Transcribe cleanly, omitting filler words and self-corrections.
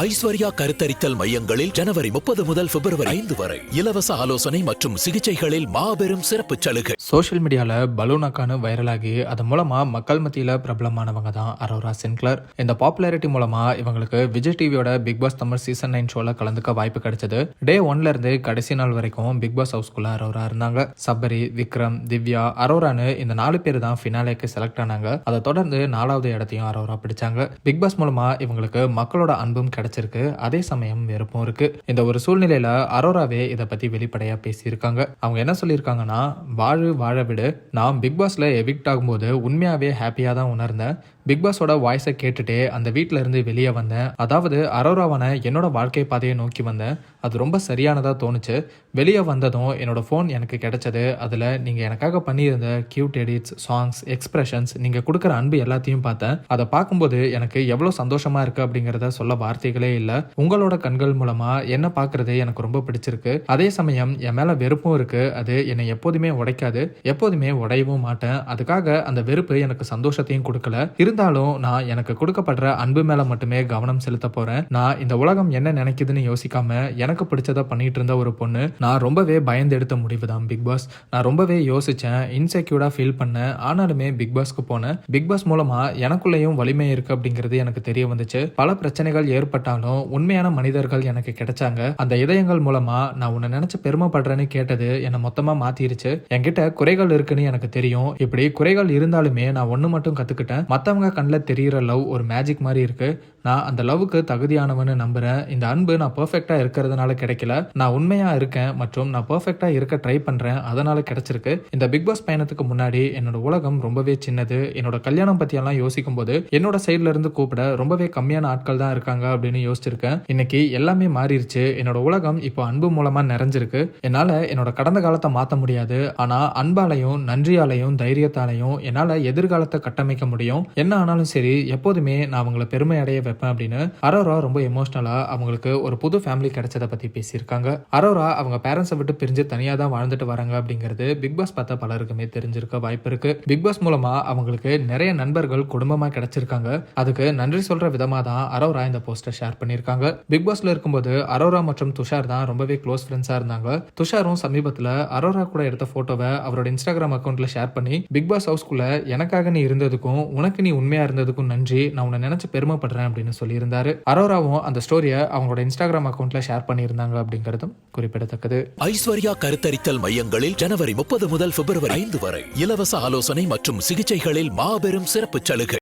ஐஸ்வர்யா கருத்தரித்தல் மையங்களில் ஜனவரி 30 முதல் பிப்ரவரி 5 வரை இலவச ஆலோசனை மற்றும் சிகிச்சைகளில் மாபெரும் சிறப்பு சலுகை. சோஷியல் மீடியால பலூனாக்கான வைரலாகி அது மூலமா மக்கள் மத்தியில பிரபலமானவங்க தான் அரோரா சின்க்ளர். இந்த பாப்புலாரிட்டி மூலமா இவங்களுக்கு விஜய் டிவியோட பிக் பாஸ் தமிழ் சீசன் 9 ஷோல கலந்துக்க வாய்ப்பு கிடைச்சது. டே 1ல இருந்து கடைசி நாள் வரைக்கும் பிக் பாஸ் ஹவுஸ்குள்ள அரோரா இருந்தாங்க. சபரி, விக்ரம், திவ்யா, அரோரான்னு இந்த 4 பேர் தான் ஃபினாலேக்கு செலக்ட் ஆனாங்க. அதை தொடர்ந்து 4வது இடத்தையும் அரோரா பிடிச்சாங்க. பிக் பாஸ் மூலமா இவங்களுக்கு மக்களோட அன்பும் கிடைச்சிருக்கு, அதே சமயம் வெறுப்பும் இருக்கு. இந்த ஒரு சூழ்நிலையில அரோராவே இதை பத்தி வெளிப்படையா பேசியிருக்காங்க. அவங்க என்ன சொல்லியிருக்காங்கன்னா, வாழ விடு, நான் பிக் பாஸ்ல எவிக்ட் ஆகும்போது உண்மையாவே ஹாப்பியா தான் உணர்ந்தேன். பிக் பாஸோட வாய்ஸை கேட்டுட்டே அந்த வீட்டில இருந்து வெளியே வந்தேன். அதாவது அரோராவான என்னோட வாழ்க்கை பாதையை நோக்கி வந்தேன். அது ரொம்ப சரியானதா தோணுச்சு. வெளியே வந்ததும் என்னோட ஃபோன் எனக்கு கிடைச்சது. அதுல நீங்க எனக்காக பண்ணியிருந்த கியூட் எடிட்ஸ், சாங்ஸ், எக்ஸ்பிரஷன்ஸ், நீங்க கொடுக்குற அன்பு எல்லாத்தையும் பார்த்தேன். அதை பார்க்கும்போது எனக்கு எவ்வளவு சந்தோஷமா இருக்கு அப்படிங்கறத சொல்ல வார்த்தைகளே இல்லை. உங்களோட கண்கள் மூலமா என்ன பார்க்கறது எனக்கு ரொம்ப பிடிச்சிருக்கு. அதே சமயம் என் மேல வெறுப்பும் இருக்கு. அது என்னை எப்போதுமே உடைக்காது, எப்போதுமே உடையவும் மாட்டேன். அதுக்காக அந்த வெறுப்பு எனக்கு சந்தோஷத்தையும் கொடுக்கல. இருந்தாலும் நான் எனக்கு கொடுக்கப்படுற அன்பு மேல மட்டுமே கவனம் செலுத்த போறேன். நான் இந்த உலகம் என்ன நினைக்குதுன்னு யோசிக்காம எனக்கு பிடிச்சதை பண்ணிட்டு இருந்த ஒரு பொண்ணு. நான் ரொம்பவே பயந்து எடுத்த முடிவு தான் பிக் பாஸ். நான் ரொம்பவே யோசிச்சேன், இன்செக்யூர்டா ஃபீல் பண்ணேன். ஆனாலுமே பிக் பாஸ்க்கு போனேன். பிக் பாஸ் மூலமா எனக்குள்ளேயும் வலிமை இருக்கு அப்படிங்கிறது எனக்கு தெரிய வந்துச்சு. பல பிரச்சனைகள் ஏற்பட்டாலும் உண்மையான மனிதர்கள் எனக்கு கிடைச்சாங்க. அந்த இதயங்கள் மூலமா நான் உன்னை நினைச்சு பெருமைப்படுறேன்னு கேட்டது என்னை மொத்தமா மாத்திருச்சு. என்கிட்ட குறைகள் இருக்குன்னு எனக்கு தெரியும். இப்படி குறைகள் இருந்தாலுமே நான் ஒண்ணு மட்டும் கத்துக்கிட்டேன், மத்தவங்க கண்ணில் தெரிகிற லவ் ஒரு மேஜிக் மாதிரி இருக்கு. நான் அந்த லவ்வுக்கு தகுதியானவன்னு நம்புறேன். இந்த அன்பு நான் பெர்ஃபெக்டா இருக்கிறதுனால கிடைக்கல, நான் உண்மையா இருக்கேன் மற்றும் நான் பெர்ஃபெக்டா இருக்க ட்ரை பண்றேன், அதனால கிடைச்சிருக்கு. இந்த பிக் பாஸ் பயணத்துக்கு முன்னாடி என்னோட உலகம் ரொம்பவே சின்னது. என்னோட கல்யாணம் பத்தி எல்லாம் யோசிக்கும் போது என்னோட சைட்ல இருந்து கூப்பிட ரொம்பவே கம்மியான ஆட்கள் தான் இருக்காங்க அப்படின்னு யோசிச்சிருக்கேன். இன்னைக்கு எல்லாமே மாறிடுச்சு. என்னோட உலகம் இப்போ அன்பு மூலமா நிறைஞ்சிருக்கு. என்னால என்னோட கடந்த காலத்தை மாற்ற முடியாது, ஆனா அன்பாலையும் நன்றியாலையும் தைரியத்தாலையும் என்னால எதிர்காலத்தை கட்டமைக்க முடியும். என்ன ஆனாலும் சரி, எப்போதுமே நான் அவங்களை பெருமை அடைய வைப்பேன் அப்படின்னு அரோரா ரொம்ப எமோஷனலா அவங்களுக்கு ஒரு புது ஃபேமிலி கிடைச்சதை பத்தி பேசியிருக்காங்க. அரோரா அவங்க பேரண்ட்ஸை விட்டு பிரிஞ்சு தனியா தான் வாழ்ந்துட்டு வராங்க அப்படிங்கிறது பிக் பாஸ் பார்த்த பலருக்குமே தெரிஞ்சிருக்க வாய்ப்பு இருக்கு. பிக் பாஸ் மூலமா அவங்களுக்கு நிறைய நண்பர்கள் குடும்பமா கிடைச்சிருக்காங்க. அதுக்கு நன்றி சொல்ற விதமா தான் அரோரா இந்த போஸ்டர் ஷேர் பண்ணியிருக்காங்க. பிக் பாஸ்ல இருக்கும்போது அரோரா மற்றும் துஷார் தான் ரொம்பவே க்ளோஸ் ஃப்ரெண்ட்ஸா இருந்தாங்க. துஷாரும் சமீபத்துல அரோரா கூட எடுத்த போட்டோவை அவரோட இன்ஸ்டாகிராம் அக்கௌண்ட்ல ஷேர் பண்ணி, பிக் பாஸ் ஹவுஸ்குள்ள எனக்காக நீ இருந்ததுக்கும் உனக்கு நீ உண்மையா இருந்ததுக்கும் நன்றி, நான் உன்னை நினைச்சு பெருமைப்படுறேன் அப்படின்னு சொல்லியிருந்தாரு. அரோராவும் அந்த ஸ்டோரியை அவங்களோட இன்ஸ்டாகிராம் அக்கௌண்ட்ல ஷேர் பண்ணியிருந்தாங்க அப்படிங்கிறதும் குறிப்பிடத்தக்கது. ஐஸ்வர்யா கருத்தரித்தல் மையங்களில் ஜனவரி 30 முதல் பிப்ரவரி 5 வரை இலவச ஆலோசனை மற்றும் சிகிச்சைகளில் மாபெரும் சிறப்பு சலுகை.